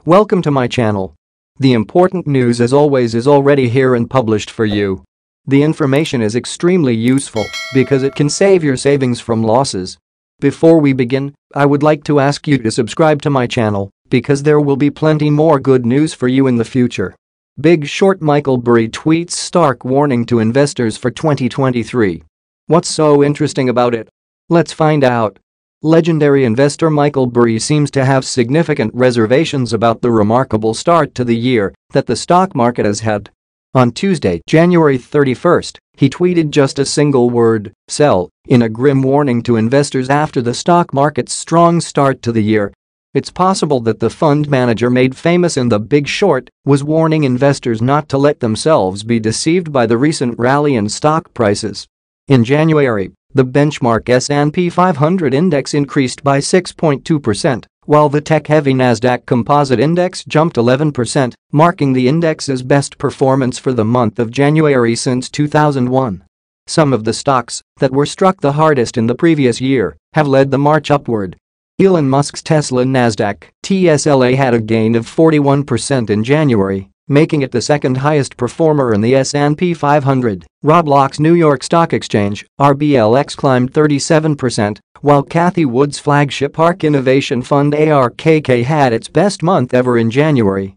Welcome to my channel. The important news as always is already here and published for you. The information is extremely useful because it can save your savings from losses. Before we begin, I would like to ask you to subscribe to my channel because there will be plenty more good news for you in the future. Big Short Michael Burry tweets stark warning to investors for 2023. What's so interesting about it? Let's find out. Legendary investor Michael Burry seems to have significant reservations about the remarkable start to the year that the stock market has had. On Tuesday, January 31st, he tweeted just a single word, "sell," in a grim warning to investors after the stock market's strong start to the year. It's possible that the fund manager made famous in The Big Short was warning investors not to let themselves be deceived by the recent rally in stock prices. In January, the benchmark S&P 500 index increased by 6.2%, while the tech-heavy Nasdaq Composite Index jumped 11%, marking the index's best performance for the month of January since 2001. Some of the stocks that were struck the hardest in the previous year have led the march upward. Elon Musk's Tesla Nasdaq TSLA had a gain of 41% in January, making it the second highest performer in the S&P 500. Roblox's New York Stock Exchange RBLX climbed 37%, while Cathie Wood's flagship ARK Innovation Fund ARKK had its best month ever in January.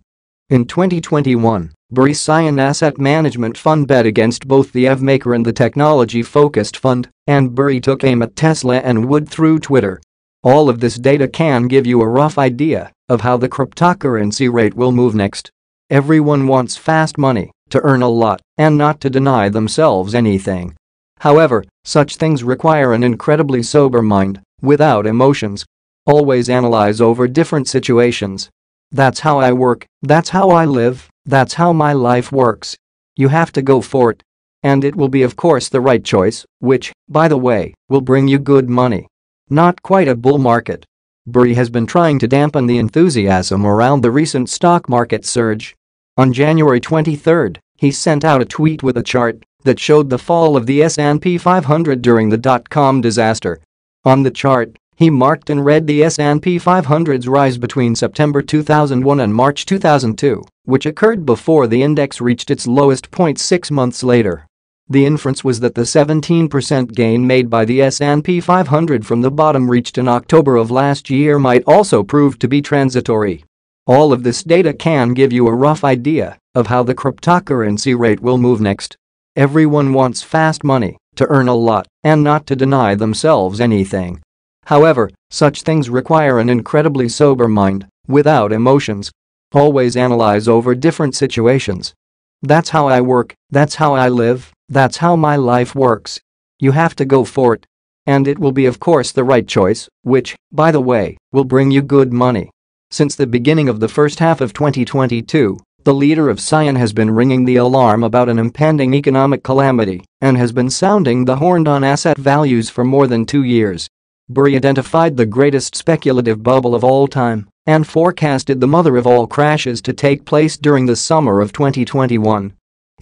In 2021, Burry's Cion Asset Management Fund bet against both the EV maker and the technology-focused fund, and Burry took aim at Tesla and Wood through Twitter. All of this data can give you a rough idea of how the cryptocurrency rate will move next. Everyone wants fast money, to earn a lot, and not to deny themselves anything. However, such things require an incredibly sober mind, without emotions. Always analyze over different situations. That's how I work, that's how I live, that's how my life works. You have to go for it. And it will be of course the right choice, which, by the way, will bring you good money. Not quite a bull market. Burry has been trying to dampen the enthusiasm around the recent stock market surge. On January 23, he sent out a tweet with a chart that showed the fall of the S&P 500 during the dot-com disaster. On the chart, he marked in red the S&P 500's rise between September 2001 and March 2002, which occurred before the index reached its lowest point 6 months later. The inference was that the 17% gain made by the S&P 500 from the bottom reached in October of last year might also prove to be transitory. All of this data can give you a rough idea of how the cryptocurrency rate will move next. Everyone wants fast money, to earn a lot, and not to deny themselves anything. However, such things require an incredibly sober mind, without emotions. Always analyze over different situations. That's how I work, that's how I live, that's how my life works. You have to go for it. And it will be of course the right choice, which, by the way, will bring you good money. Since the beginning of the first half of 2022, the leader of Cion has been ringing the alarm about an impending economic calamity and has been sounding the horn on asset values for more than 2 years. Burry identified the greatest speculative bubble of all time and forecasted the mother of all crashes to take place during the summer of 2021.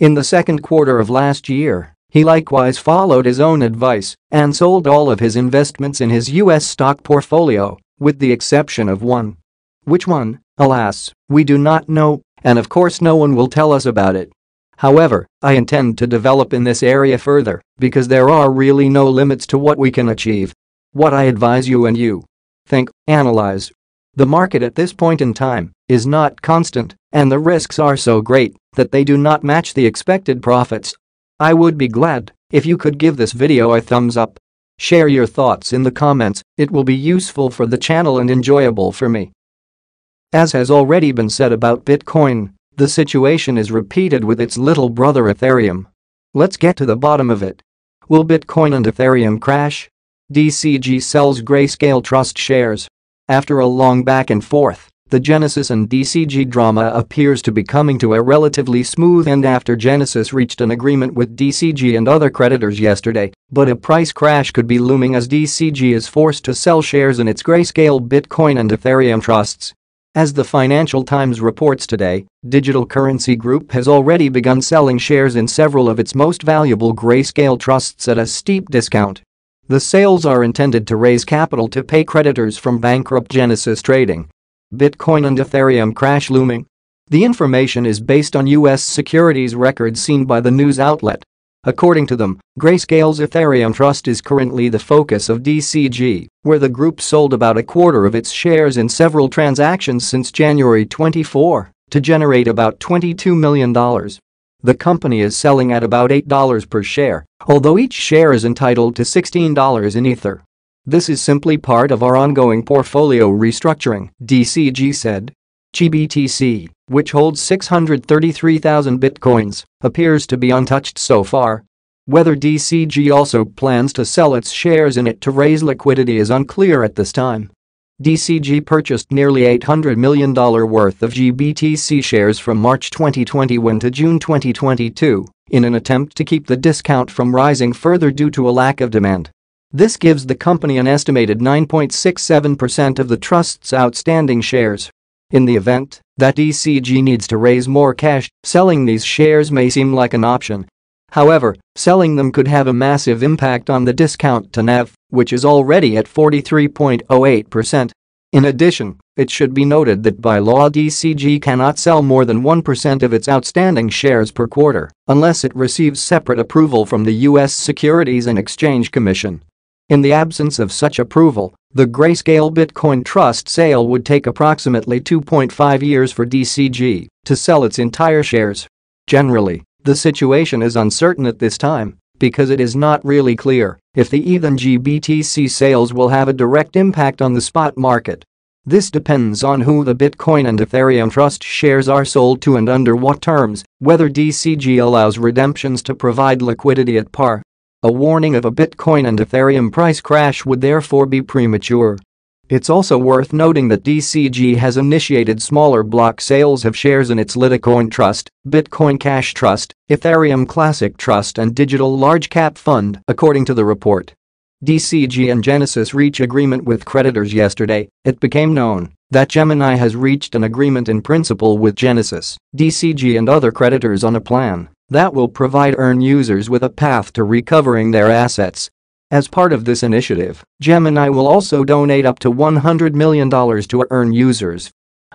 In the second quarter of last year, he likewise followed his own advice and sold all of his investments in his US stock portfolio, with the exception of one. Which one? Alas, we do not know, and of course no one will tell us about it. However, I intend to develop in this area further because there are really no limits to what we can achieve. What I advise you and you. Think, analyze. The market at this point in time is not constant, and the risks are so great that they do not match the expected profits. I would be glad if you could give this video a thumbs up. Share your thoughts in the comments, it will be useful for the channel and enjoyable for me. As has already been said about Bitcoin, the situation is repeated with its little brother Ethereum. Let's get to the bottom of it. Will Bitcoin and Ethereum crash? DCG sells Grayscale Trust shares. After a long back and forth, the Genesis and DCG drama appears to be coming to a relatively smooth end after Genesis reached an agreement with DCG and other creditors yesterday, but a price crash could be looming as DCG is forced to sell shares in its Grayscale Bitcoin and Ethereum trusts. As the Financial Times reports today, Digital Currency Group has already begun selling shares in several of its most valuable Grayscale trusts at a steep discount. The sales are intended to raise capital to pay creditors from bankrupt Genesis Trading. Bitcoin and Ethereum crash looming. The information is based on U.S. securities records seen by the news outlet. According to them, Grayscale's Ethereum Trust is currently the focus of DCG, where the group sold about a quarter of its shares in several transactions since January 24 to generate about $22 million. The company is selling at about $8 per share, although each share is entitled to $16 in Ether. This is simply part of our ongoing portfolio restructuring, DCG said. GBTC, which holds 633,000 bitcoins, appears to be untouched so far. Whether DCG also plans to sell its shares in it to raise liquidity is unclear at this time. DCG purchased nearly $800 million worth of GBTC shares from March 2021 to June 2022 in an attempt to keep the discount from rising further due to a lack of demand. This gives the company an estimated 9.67% of the trust's outstanding shares. In the event that DCG needs to raise more cash, selling these shares may seem like an option. However, selling them could have a massive impact on the discount to NAV, which is already at 43.08%. In addition, it should be noted that by law DCG cannot sell more than 1% of its outstanding shares per quarter unless it receives separate approval from the U.S. Securities and Exchange Commission. In the absence of such approval, the Grayscale Bitcoin Trust sale would take approximately 2.5 years for DCG to sell its entire shares. Generally, the situation is uncertain at this time because it is not really clear if the ETH and GBTC sales will have a direct impact on the spot market. This depends on who the Bitcoin and Ethereum Trust shares are sold to and under what terms, whether DCG allows redemptions to provide liquidity at par. A warning of a Bitcoin and Ethereum price crash would therefore be premature. It's also worth noting that DCG has initiated smaller block sales of shares in its Litecoin Trust, Bitcoin Cash Trust, Ethereum Classic Trust and Digital Large Cap Fund, according to the report. DCG and Genesis reach agreement with creditors yesterday. It became known that Gemini has reached an agreement in principle with Genesis, DCG and other creditors on a plan that will provide EARN users with a path to recovering their assets. As part of this initiative, Gemini will also donate up to $100 million to EARN users.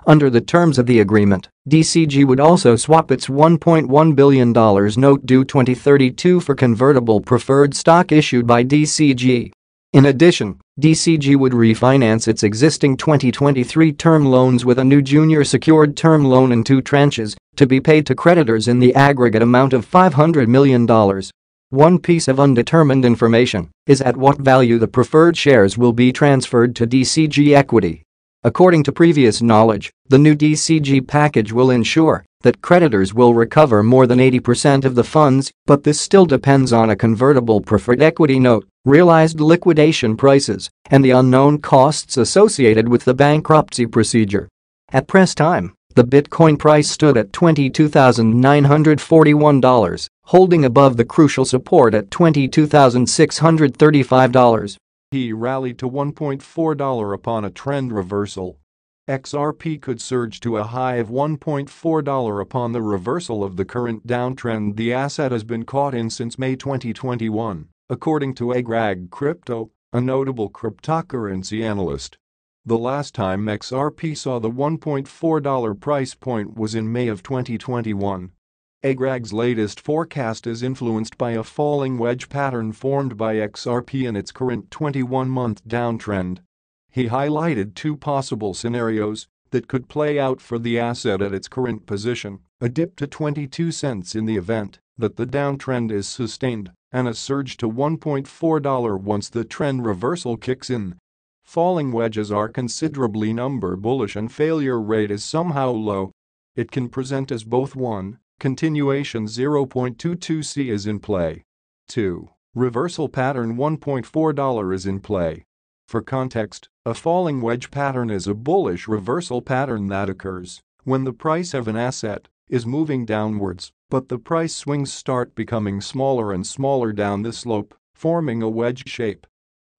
Under the terms of the agreement, DCG would also swap its $1.1 billion note due 2032 for convertible preferred stock issued by DCG. In addition, DCG would refinance its existing 2023 term loans with a new junior secured term loan in 2 tranches to be paid to creditors in the aggregate amount of $500 million. One piece of undetermined information is at what value the preferred shares will be transferred to DCG equity. According to previous knowledge, the new DCG package will ensure that creditors will recover more than 80% of the funds, but this still depends on a convertible preferred equity note, realized liquidation prices, and the unknown costs associated with the bankruptcy procedure. At press time, the Bitcoin price stood at $22,941, holding above the crucial support at $22,635. He rallied to $1.4 upon a trend reversal. XRP could surge to a high of $1.4 upon the reversal of the current downtrend the asset has been caught in since May 2021, according to Agrag Crypto, a notable cryptocurrency analyst. The last time XRP saw the $1.4 price point was in May of 2021. Agrag's latest forecast is influenced by a falling wedge pattern formed by XRP in its current 21-month downtrend. He highlighted 2 possible scenarios that could play out for the asset at its current position: a dip to 22 cents in the event that the downtrend is sustained, and a surge to $1.4 once the trend reversal kicks in. Falling wedges are considerably number bullish and failure rate is somehow low. It can present as both 1. Continuation 0.22C is in play. 2. Reversal pattern $1.4 is in play. For context, a falling wedge pattern is a bullish reversal pattern that occurs when the price of an asset is moving downwards, but the price swings start becoming smaller and smaller down the slope, forming a wedge shape.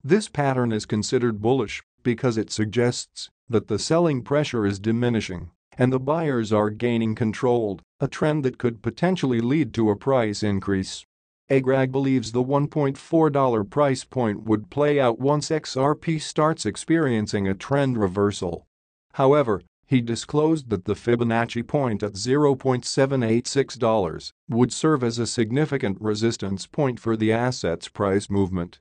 This pattern is considered bullish because it suggests that the selling pressure is diminishing and the buyers are gaining control, a trend that could potentially lead to a price increase. Agrag believes the $1.4 price point would play out once XRP starts experiencing a trend reversal. However, he disclosed that the Fibonacci point at $0.786 would serve as a significant resistance point for the asset's price movement.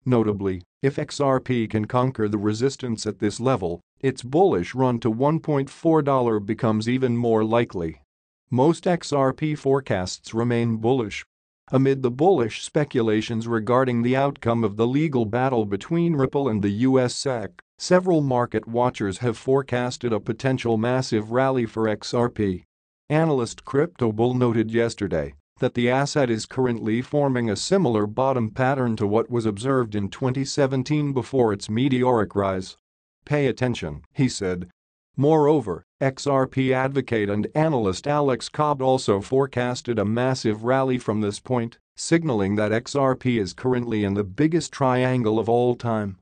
Notably, if XRP can conquer the resistance at this level, its bullish run to $1.4 becomes even more likely. Most XRP forecasts remain bullish. Amid the bullish speculations regarding the outcome of the legal battle between Ripple and the US SEC, several market watchers have forecasted a potential massive rally for XRP. Analyst CryptoBull noted yesterday that the asset is currently forming a similar bottom pattern to what was observed in 2017 before its meteoric rise. "Pay attention," he said. Moreover, XRP advocate and analyst Alex Cobb also forecasted a massive rally from this point, signaling that XRP is currently in the biggest triangle of all time.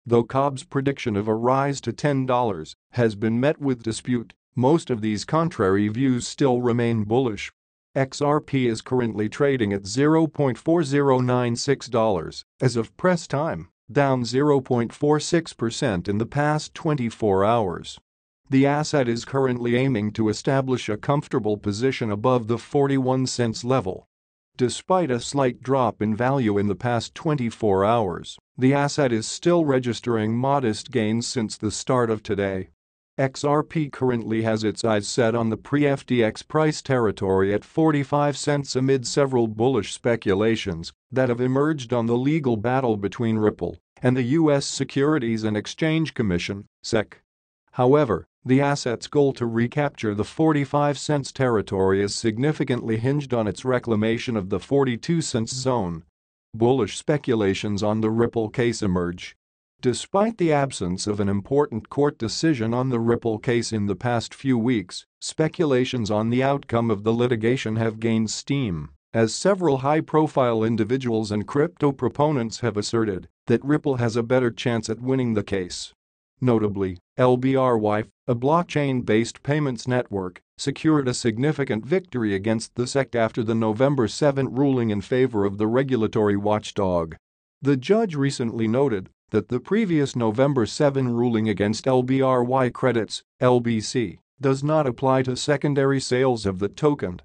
Though Cobb's prediction of a rise to $10 has been met with dispute, most of these contrary views still remain bullish. XRP is currently trading at $0.4096 as of press time, down 0.46% in the past 24 hours. The asset is currently aiming to establish a comfortable position above the 41 cents level. Despite a slight drop in value in the past 24 hours, the asset is still registering modest gains since the start of today. XRP currently has its eyes set on the pre-FTX price territory at 45 cents amid several bullish speculations that have emerged on the legal battle between Ripple and the U.S. Securities and Exchange Commission, SEC. However, the asset's goal to recapture the 45 cents territory is significantly hinged on its reclamation of the 42 cents zone. Bullish speculations on the Ripple case emerge. Despite the absence of an important court decision on the Ripple case in the past few weeks, speculations on the outcome of the litigation have gained steam, as several high-profile individuals and crypto proponents have asserted that Ripple has a better chance at winning the case. Notably, LBRY, a blockchain-based payments network, secured a significant victory against the SEC after the November 7 ruling in favor of the regulatory watchdog. The judge recently noted that the previous November 7 ruling against LBRY credits, LBC, does not apply to secondary sales of the token.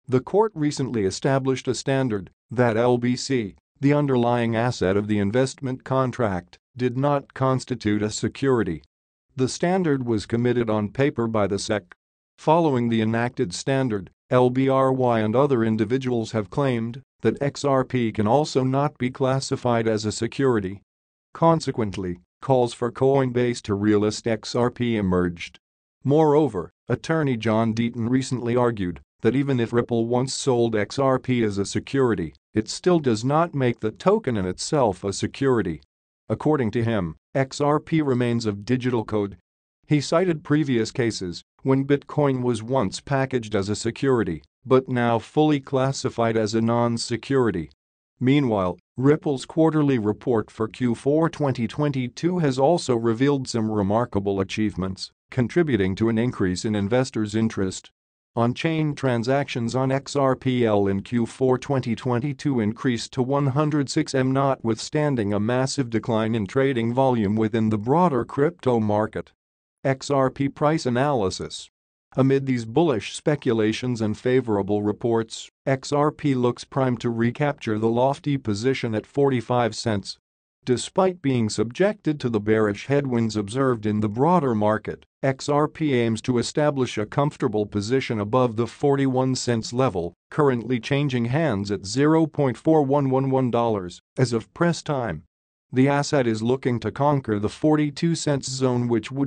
The court recently established a standard that LBC, the underlying asset of the investment contract, did not constitute a security. The standard was committed on paper by the SEC. Following the enacted standard, LBRY and other individuals have claimed that XRP can also not be classified as a security. Consequently, calls for Coinbase to relist XRP emerged. Moreover, attorney John Deaton recently argued that even if Ripple once sold XRP as a security, it still does not make the token in itself a security. According to him, XRP remains of digital code. He cited previous cases when Bitcoin was once packaged as a security but now fully classified as a non-security. Meanwhile, Ripple's quarterly report for Q4 2022 has also revealed some remarkable achievements, contributing to an increase in investors' interest. On-chain transactions on XRPL in Q4 2022 increased to 106 M, notwithstanding a massive decline in trading volume within the broader crypto market. XRP price analysis. Amid these bullish speculations and favorable reports, XRP looks primed to recapture the lofty position at 45 cents. Despite being subjected to the bearish headwinds observed in the broader market, XRP aims to establish a comfortable position above the 41 cents level, currently changing hands at $0.4111 as of press time. The asset is looking to conquer the 42 cents zone, which would